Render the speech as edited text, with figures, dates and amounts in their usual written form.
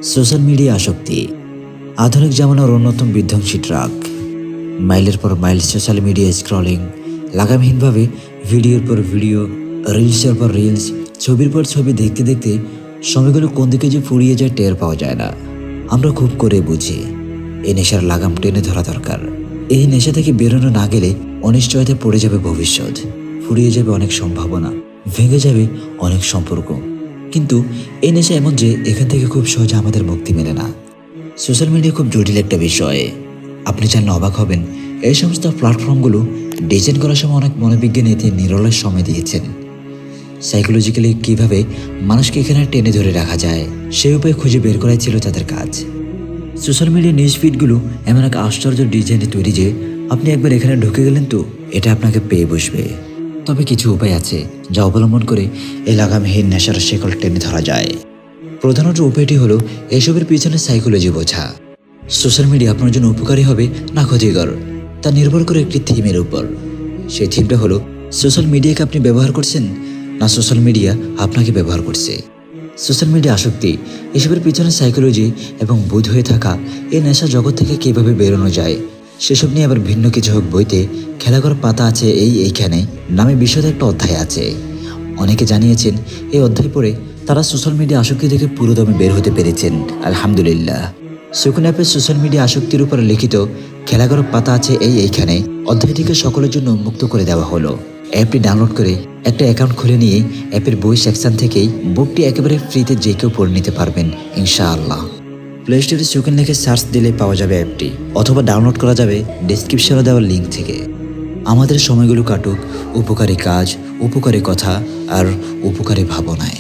Social media আসক্তি আধুনিক জামানার অন্যতম বিধ্বংসী ট্রাক। মাইলের পর মাইল সোশ্যাল মিডিয়া স্ক্রলিং, লাগামহীনভাবে ভিডিওর পর ভিডিও, রিলসের পর রিলস, ছবির পর ছবি দেখতে দেখতে সময়গুলো কোন দিকে যে ফুরিয়ে যায় টের পাওয়া যায় না। আমরা খুব করে বুঝি এই নেশার লাগাম টেনে ধরা দরকার। এই নেশা থেকে বেরোনো না গেলে অনিশ্চয়তায় পড়ে যাবে ভবিষ্যৎ, ফুরিয়ে যাবে অনেক সম্ভাবনা, ভেঙে যাবে অনেক সম্পর্ক। কিন্তু এই নেশা এমন যে এখান থেকে খুব সহজে আমাদের মুক্তি মেলে না। সোশ্যাল মিডিয়া খুব জটিল একটা বিষয়। আপনি জানলে অবাক হবেন, এই সমস্ত প্ল্যাটফর্মগুলো ডিজাইন করার সময় অনেক মনোবিজ্ঞানী এতে নিরলস সময় দিয়েছেন। সাইকোলজিক্যালি কীভাবে মানুষকে এখানে টেনে ধরে রাখা যায় সেই উপায় খুঁজে বের করাই ছিল তাদের কাজ। সোশ্যাল মিডিয়া নিউজ ফিডগুলো এমন এক আশ্চর্য ডিজাইনে তৈরি যে আপনি একবার এখানে ঢুকে গেলেন তো এটা আপনাকে পেয়ে বসবে। তবে কিছু উপায় আছে যা অবলম্বন করে এই লাগামহীন নেশার শেকল টেনে ধরা যায়। প্রধানত উপায়টি হলো এসবের পিছনে সাইকোলজি বোঝা। সোশ্যাল মিডিয়া আপনার জন্য উপকারী হবে না ক্ষতিকর তা নির্ভর করে একটি থিমের উপর। সেই থিমটা হলো সোশ্যাল মিডিয়াকে আপনি ব্যবহার করছেন না সোশ্যাল মিডিয়া আপনাকে ব্যবহার করছে। সোশ্যাল মিডিয়া আসক্তি, এসবের পিছনে সাইকোলজি এবং বোধ হয়ে থাকা এই নেশা জগৎ থেকে কীভাবে বেরোনো যায় সেসব নিয়ে আবার ভিন্ন কিছু হোক বইতে খেলাঘর পাতা আছে এইখানে নামে বিশদ একটা অধ্যায় আছে। অনেকে জানিয়েছেন এই অধ্যায় পড়ে তারা সোশ্যাল মিডিয়া আসক্তি থেকে পুরোদমে বের হতে পেরেছেন, আলহামদুলিল্লাহ। সুকুন অ্যাপের সোশ্যাল মিডিয়া আসক্তির উপর লিখিত খেলাঘর পাতা আছে এইখানে অধ্যায়টিকে সকলের জন্য উন্মুক্ত করে দেওয়া হলো। অ্যাপটি ডাউনলোড করে একটা অ্যাকাউন্ট খুলে নিয়ে অ্যাপের বই সেকশন থেকেই বুকটি একেবারে ফ্রিতে যে কেউ পড়ে নিতে পারবেন ইনশাআল্লাহ। প্লে স্টোরে সুকুন লিখে সার্চ দিলে পাওয়া যাবে অ্যাপটি, অথবা ডাউনলোড করা যাবে ডেসক্রিপশনে দেওয়া লিঙ্ক থেকে। আমাদের সময়গুলো কাটুক উপকারী কাজ, উপকারী কথা আর উপকারী ভাবনায়।